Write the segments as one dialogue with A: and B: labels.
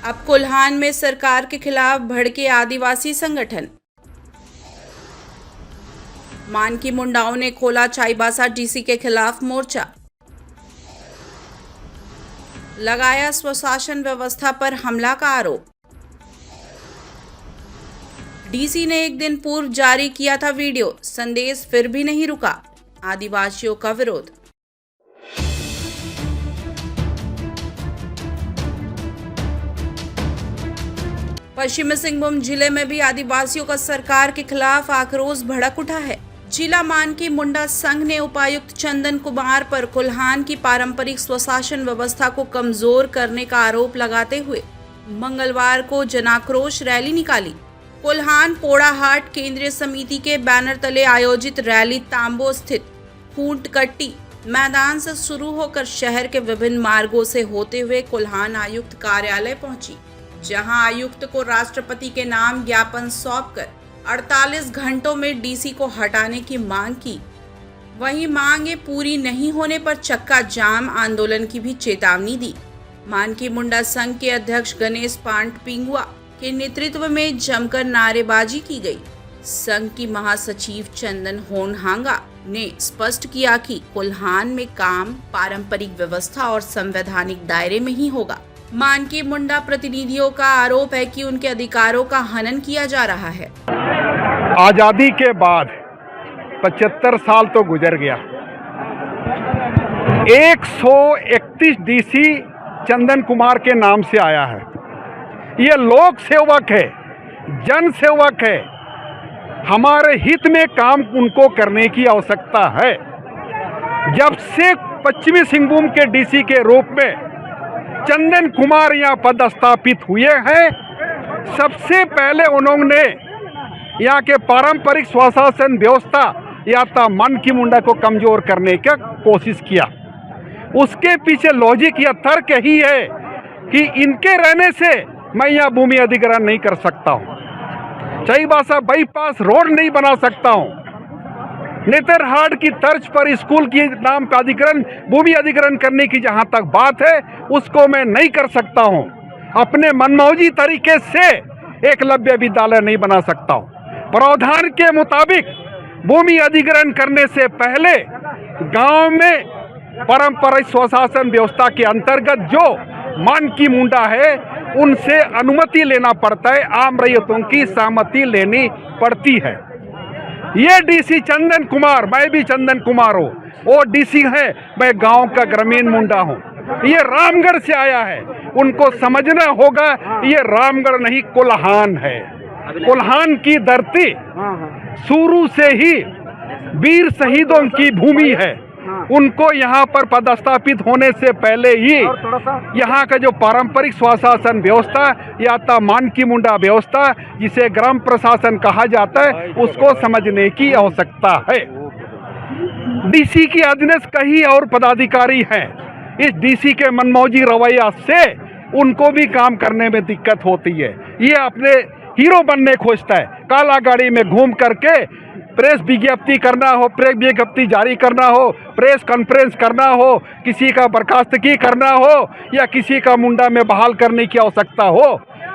A: अब कोल्हान में सरकार के खिलाफ भड़के आदिवासी संगठन। मानकी मुंडाओं ने खोला चाईबासा डीसी के खिलाफ मोर्चा। लगाया स्वशासन व्यवस्था पर हमला का आरोप। डीसी ने एक दिन पूर्व जारी किया था वीडियो, संदेश फिर भी नहीं रुका। आदिवासियों का विरोध। पश्चिमी सिंहभूम जिले में भी आदिवासियों का सरकार के खिलाफ आक्रोश भड़क उठा है। जिला मानकी मुंडा संघ ने उपायुक्त चंदन कुमार पर कोल्हान की पारंपरिक स्वशासन व्यवस्था को कमजोर करने का आरोप लगाते हुए मंगलवार को जनाक्रोश रैली निकाली। कोल्हान पोड़ाहाट केंद्रीय समिति के बैनर तले आयोजित रैली तांबो स्थित खूंटकट्टी मैदान से शुरू होकर शहर के विभिन्न मार्गों से होते हुए कोल्हान आयुक्त कार्यालय पहुंची, जहां आयुक्त को राष्ट्रपति के नाम ज्ञापन सौंपकर 48 घंटों में डीसी को हटाने की मांग की। वहीं मांगे पूरी नहीं होने पर चक्का जाम आंदोलन की भी चेतावनी दी। मानकी मुंडा संघ के अध्यक्ष गणेश पांड पिंगुआ के नेतृत्व में जमकर नारेबाजी की गई। संघ की महासचिव चंदन होनहांगा ने स्पष्ट किया कि कोल्हान में काम पारंपरिक व्यवस्था और संवैधानिक दायरे में ही होगा। मानकी मुंडा प्रतिनिधियों का आरोप है कि उनके अधिकारों का हनन किया जा रहा है।
B: आज़ादी के बाद 75 साल तो गुजर गया। 131 डीसी चंदन कुमार के नाम से आया है। ये लोक सेवक है, जन सेवक है। हमारे हित में काम उनको करने की आवश्यकता है। जब से पश्चिमी सिंहभूम के डीसी के रूप में चंदन कुमार यहाँ पदस्थापित हुए हैं, सबसे पहले उन्होंने यहाँ के पारंपरिक स्वशासन व्यवस्था या तो मानकी मुंडा को कमजोर करने की कोशिश किया। उसके पीछे लॉजिक या तर्क यही है कि इनके रहने से मैं यहाँ भूमि अधिग्रहण नहीं कर सकता हूँ, चाईबासा बाईपास रोड नहीं बना सकता हूँ, नेतरहाट की तर्ज पर स्कूल की नाम पर अधिग्रहण भूमि अधिग्रहण करने की जहाँ तक बात है उसको मैं नहीं कर सकता हूँ। अपने मनमौजी तरीके से एकलव्य विद्यालय नहीं बना सकता हूँ। प्रावधान के मुताबिक भूमि अधिग्रहण करने से पहले गांव में पारंपरिक स्वशासन व्यवस्था के अंतर्गत जो मानकी मुंडा है उनसे अनुमति लेना पड़ता है, आम रैयतों की सहमति लेनी पड़ती है। ये डीसी चंदन कुमार, मैं भी चंदन कुमार हूँ, वो डीसी है, मैं गांव का ग्रामीण मुंडा हूँ। ये रामगढ़ से आया है, उनको समझना होगा ये रामगढ़ नहीं कोल्हान है। कोल्हान की धरती शुरू से ही वीर शहीदों की भूमि है। उनको यहाँ पर पदस्थापित होने से पहले ही यहाँ का जो पारंपरिक स्वशासन व्यवस्था या तो मानकी मुंडा व्यवस्था जिसे ग्राम प्रशासन कहा जाता है उसको समझने की आवश्यकता है। डीसी की अधीनस्थ कई और पदाधिकारी हैं। इस डीसी के मनमौजी रवैया से उनको भी काम करने में दिक्कत होती है। ये अपने हीरो बनने खोजता है, काला गाड़ी में घूम करके प्रेस विज्ञप्ति करना हो, प्रेस विज्ञप्ति जारी करना हो, प्रेस कॉन्फ्रेंस करना हो, किसी का बर्खास्तगी करना हो या किसी का मुंडा में बहाल करने की आवश्यकता हो,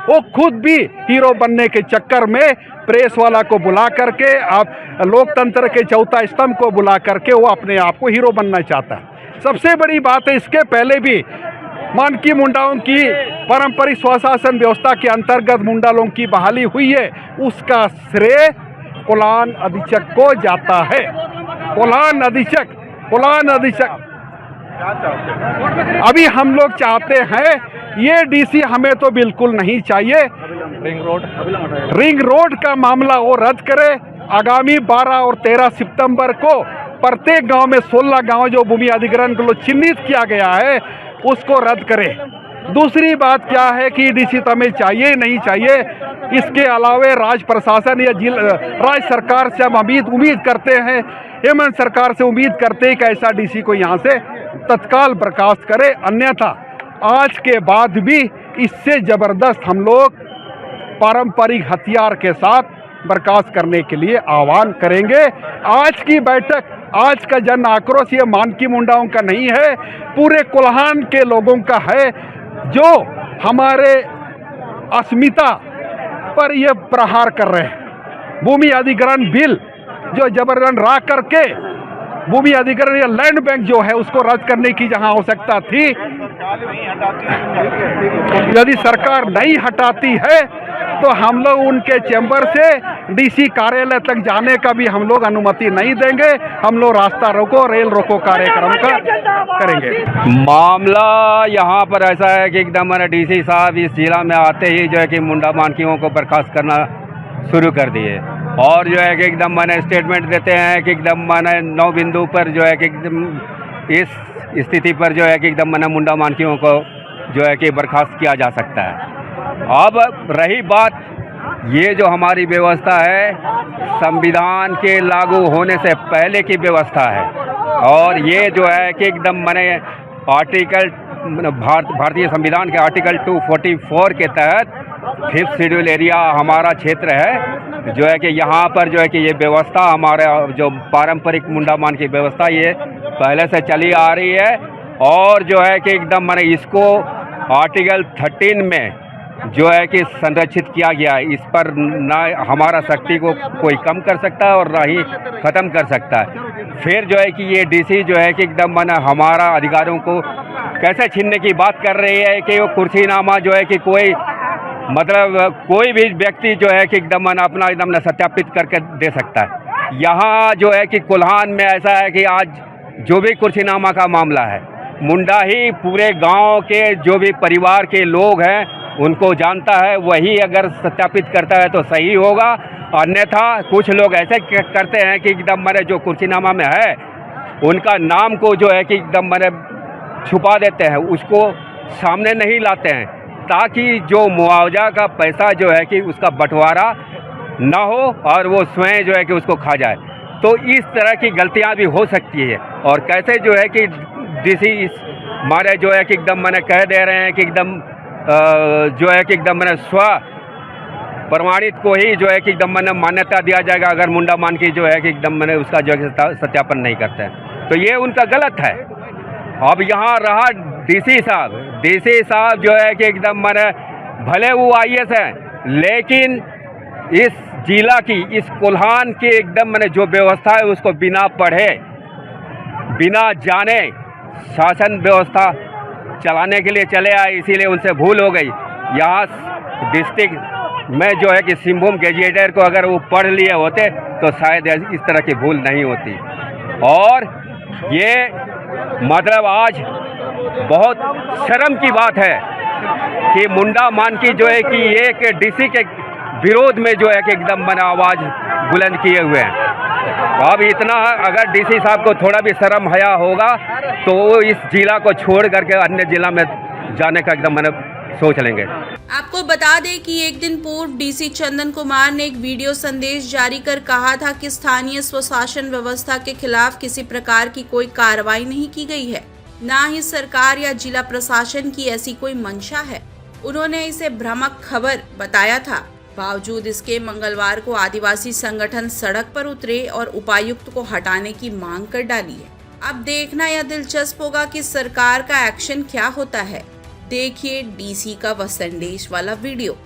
B: वो खुद भी हीरो बनने के चक्कर में प्रेस वाला को बुला करके, आप लोकतंत्र के चौथा स्तंभ को बुला करके वो अपने आप को हीरो बनना चाहता है। सबसे बड़ी बात है, इसके पहले भी मानकी मुंडाओं की पारंपरिक स्वशासन व्यवस्था के अंतर्गत मुंडा लोगों की बहाली हुई है, उसका श्रेय कोल्हान अधीक्षक को जाता है। कोल्हान अधीक्षक अभी हम लोग चाहते हैं ये डीसी हमें तो बिल्कुल नहीं चाहिए। रिंग रोड का मामला वो रद्द करे। आगामी 12 और 13 सितंबर को प्रत्येक गांव में 16 गांव जो भूमि अधिग्रहण को चिन्हित किया गया है उसको रद्द करे। दूसरी बात क्या है कि डीसी तो हमें चाहिए नहीं चाहिए, इसके अलावे राज्य प्रशासन या राज्य सरकार से हम उम्मीद करते हैं, हेमंत सरकार से उम्मीद करते हैं कि ऐसा डीसी को यहाँ से तत्काल बर्खास्त करे। अन्यथा आज के बाद भी इससे ज़बरदस्त हम लोग पारंपरिक हथियार के साथ बर्खास्त करने के लिए आह्वान करेंगे। आज की बैठक, आज का जन आक्रोश ये मानकी मुंडाओं का नहीं है, पूरे कोल्हान के लोगों का है जो हमारे अस्मिता पर ये प्रहार कर रहे हैं। भूमि अधिग्रहण बिल जो जबरदस्त ला करके भूमि अधिग्रहण या लैंड बैंक जो है उसको रद्द करने की जहां आवश्यकता थी, यदि सरकार नहीं हटाती है तो हम लोग उनके चैम्बर से डीसी कार्यालय तक जाने का भी हम लोग अनुमति नहीं देंगे। हम लोग रास्ता रोको, रेल रोको कार्यक्रम का करेंगे।
C: मामला यहाँ पर ऐसा है कि एकदम मैंने डीसी साहब इस जिला में आते ही जो है कि मुंडा मानकियों को बर्खास्त करना शुरू कर दिए और जो है कि एकदम मैंने स्टेटमेंट देते हैं कि एकदम मैंने 9 बिंदु पर जो है कि एकदम इस स्थिति पर जो है कि एकदम मैंने मुंडा मानकियों को जो है कि बर्खास्त किया जा सकता है। अब रही बात ये जो हमारी व्यवस्था है संविधान के लागू होने से पहले की व्यवस्था है और ये जो है कि एकदम मैंने आर्टिकल भारतीय संविधान के आर्टिकल 244 के तहत 5th शेड्यूल एरिया हमारा क्षेत्र है जो है कि यहाँ पर जो है कि ये व्यवस्था हमारा जो पारंपरिक मुंडा मान की व्यवस्था ये पहले से चली आ रही है और जो है कि एकदम मैंने इसको आर्टिकल 13 में जो है कि संरक्षित किया गया है। इस पर ना हमारा शक्ति को कोई कम कर सकता है और ना ही ख़त्म कर सकता है। फिर जो है कि ये डीसी जो है कि एकदम मैंने हमारा अधिकारों को कैसे छीनने की बात कर रही है कि वो कुर्सीनामा जो है कि कोई मतलब कोई भी व्यक्ति जो है कि एकदम अपना एकदम सत्यापित करके दे सकता है। यहाँ जो है कि कोल्हान में ऐसा है कि आज जो भी कुर्सीनामा का मामला है मुंडा ही पूरे गांव के जो भी परिवार के लोग हैं उनको जानता है, वही अगर सत्यापित करता है तो सही होगा। अन्यथा कुछ लोग ऐसे करते हैं कि एकदम मैंने जो कुर्सीनामा में है उनका नाम को जो है कि एकदम मैंने छुपा देते हैं, उसको सामने नहीं लाते हैं ताकि जो मुआवजा का पैसा जो है कि उसका बंटवारा ना हो और वो स्वयं जो है कि उसको खा जाए। तो इस तरह की गलतियां भी हो सकती है और कैसे जो है कि डीसी इस हमारे जो है कि एकदम मैंने कह दे रहे हैं कि एकदम जो है कि एकदम मैंने स्व प्रमाणित को ही जो है कि एकदम मैंने मान्यता दिया जाएगा अगर मुंडा मान की जो है कि एकदम मैंने उसका जो है सत्यापन नहीं करते हैं तो ये उनका गलत है। अब यहाँ रहा डीसी साहब जो है कि एकदम मैंने भले वो IAS हैं लेकिन इस जिला की इस कोल्हान के एकदम मैंने जो व्यवस्था है उसको बिना पढ़े बिना जाने शासन व्यवस्था चलाने के लिए चले आए, इसीलिए उनसे भूल हो गई। यहाँ डिस्ट्रिक्ट में जो है कि सिंहभूम गैजेटियर को अगर वो पढ़ लिए होते तो शायद इस तरह की भूल नहीं होती। और ये मतलब आज बहुत शर्म की बात है कि मुंडा मान की जो है कि एक डीसी के विरोध में जो है कि एकदम मैंने आवाज़ बुलंद किए हुए हैं। अब इतना अगर डीसी साहब को थोड़ा भी शर्म हया होगा तो वो इस जिला को छोड़ करके अन्य जिला में जाने का एकदम मैंने सोच लेंगे।
A: आपको बता दें कि एक दिन पूर्व डीसी चंदन कुमार ने एक वीडियो संदेश जारी कर कहा था कि स्थानीय स्वशासन व्यवस्था के खिलाफ किसी प्रकार की कोई कार्रवाई नहीं की गई है, ना ही सरकार या जिला प्रशासन की ऐसी कोई मंशा है। उन्होंने इसे भ्रामक खबर बताया था। बावजूद इसके मंगलवार को आदिवासी संगठन सड़क पर उतरे और उपायुक्त को हटाने की मांग कर डाली है। अब देखना यह दिलचस्प होगा कि सरकार का एक्शन क्या होता है। देखिए डीसी का वह संदेश वाला वीडियो।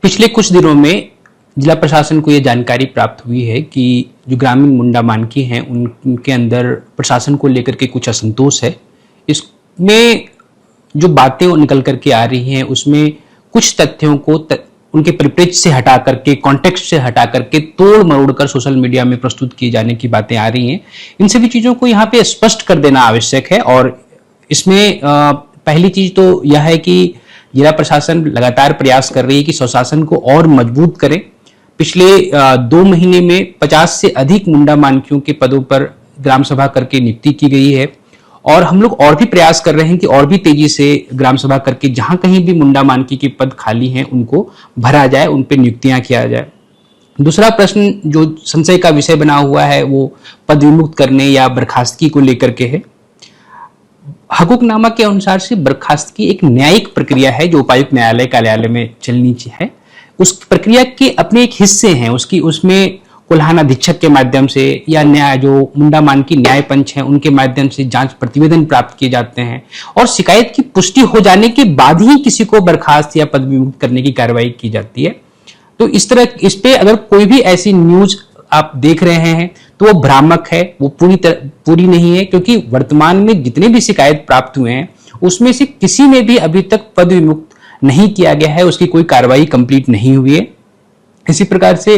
D: पिछले कुछ दिनों में जिला प्रशासन को यह जानकारी प्राप्त हुई है कि जो ग्रामीण मुंडा मानकी हैं उनके अंदर प्रशासन को लेकर के कुछ असंतोष है। इसमें जो बातें निकल करके आ रही हैं उसमें कुछ तथ्यों को उनके परिप्रेक्ष्य से हटा करके, कॉन्टेक्स्ट से हटा करके तोड़ मरोड़ कर सोशल मीडिया में प्रस्तुत किए जाने की बातें आ रही हैं। इन सभी चीजों को यहाँ पे स्पष्ट कर देना आवश्यक है और इसमें पहली चीज तो यह है कि जिला प्रशासन लगातार प्रयास कर रही है कि स्वशासन को और मजबूत करे। पिछले 2 महीने में 50 से अधिक मुंडा मानकियों के पदों पर ग्राम सभा करके नियुक्ति की गई है और हम लोग और भी प्रयास कर रहे हैं कि और भी तेजी से ग्राम सभा करके जहां कहीं भी मुंडा मानकी के पद खाली हैं उनको भरा जाए, उन पर नियुक्तियां किया जाए। दूसरा प्रश्न जो संशय का विषय बना हुआ है वो पद विमुक्त करने या बर्खास्तगी को लेकर के है। हकूकनामा के अनुसार से बर्खास्तगी एक न्यायिक प्रक्रिया है जो उपायुक्त न्यायालय कार्यालय में चलनी है। उस प्रक्रिया के अपने एक हिस्से हैं, उसमें कोल्हान अधीक्षक के माध्यम से या न्याय जो मुंडा मानकी न्याय पंच हैं उनके माध्यम से जांच प्रतिवेदन प्राप्त किए जाते हैं और शिकायत की पुष्टि हो जाने के बाद ही किसी को बर्खास्त या पद विमुक्त करने की कार्रवाई की जाती है। तो इस पे अगर कोई भी ऐसी न्यूज आप देख रहे हैं तो वो भ्रामक है, वो पूरी नहीं है, क्योंकि वर्तमान में जितने भी शिकायत प्राप्त हुए हैं उसमें से किसी में भी अभी तक पद विमुक्त नहीं किया गया है, उसकी कोई कार्रवाई कंप्लीट नहीं हुई है। इसी प्रकार से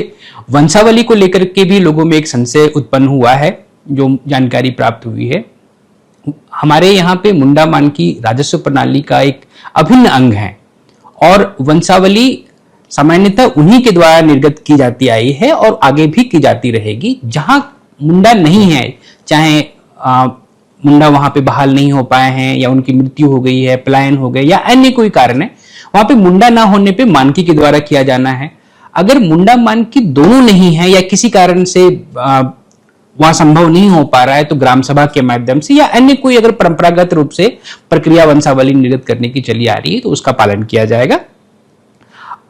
D: वंशावली को लेकर के भी लोगों में एक संशय उत्पन्न हुआ है, जो जानकारी प्राप्त हुई है। हमारे यहाँ पे मुंडा मानकी राजस्व प्रणाली का एक अभिन्न अंग है और वंशावली सामान्यतः उन्हीं के द्वारा निर्गत की जाती आई है और आगे भी की जाती रहेगी। जहां मुंडा नहीं है, चाहे मुंडा वहां पे बहाल नहीं हो पाए हैं या उनकी मृत्यु हो गई है, पलायन हो गए या अन्य कोई कारण है, वहां पे मुंडा ना होने पे मानकी के द्वारा किया जाना है। अगर मुंडा मानकी दोनों नहीं है या किसी कारण से वहां संभव नहीं हो पा रहा है तो ग्राम सभा के माध्यम से या अन्य कोई अगर परंपरागत रूप से प्रक्रिया वंशावली निर्गत करने की चली आ रही है तो उसका पालन किया जाएगा।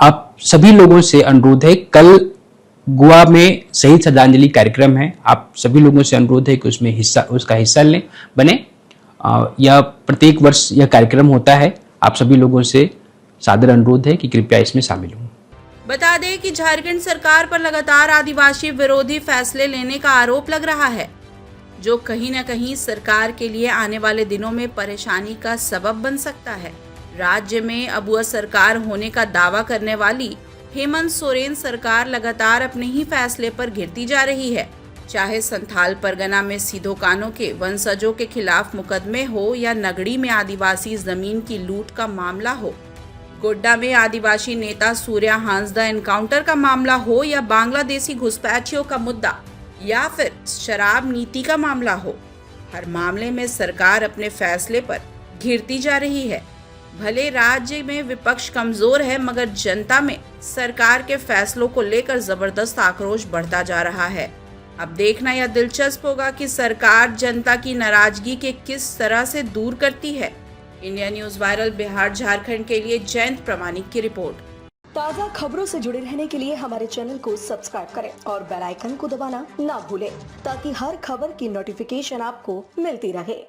D: आप सभी लोगों से अनुरोध है, कल गोवा में शहीद श्रद्धांजलि कार्यक्रम है, आप सभी लोगों से अनुरोध है कि उसका हिस्सा लें बने। यह प्रत्येक वर्ष यह कार्यक्रम होता है, आप सभी लोगों से सादर अनुरोध है कि कृपया इसमें शामिल हों।
A: बता दें कि झारखंड सरकार पर लगातार आदिवासी विरोधी फैसले लेने का आरोप लग रहा है, जो कहीं न कहीं सरकार के लिए आने वाले दिनों में परेशानी का सबब बन सकता है। राज्य में अबुआ सरकार होने का दावा करने वाली हेमंत सोरेन सरकार लगातार अपने ही फैसले पर घिरती जा रही है। चाहे संथाल परगना में सीधो कानो के वंशजों के खिलाफ मुकदमे हो या नगड़ी में आदिवासी जमीन की लूट का मामला हो, गोड्डा में आदिवासी नेता सूर्या हांसदा एनकाउंटर का मामला हो या बांग्लादेशी घुसपैठियों का मुद्दा या फिर शराब नीति का मामला हो, हर मामले में सरकार अपने फैसले पर घिरती जा रही है। भले राज्य में विपक्ष कमजोर है, मगर जनता में सरकार के फैसलों को लेकर जबरदस्त आक्रोश बढ़ता जा रहा है। अब देखना यह दिलचस्प होगा कि सरकार जनता की नाराजगी के किस तरह से दूर करती है। India news viral Bihar Jharkhand के लिए जयंत प्रमाणिक की रिपोर्ट।
E: ताज़ा खबरों से जुड़े रहने के लिए हमारे चैनल को सब्सक्राइब करें और बेल आइकन को दबाना ना भूलें, ताकि हर खबर की नोटिफिकेशन आपको मिलती रहे।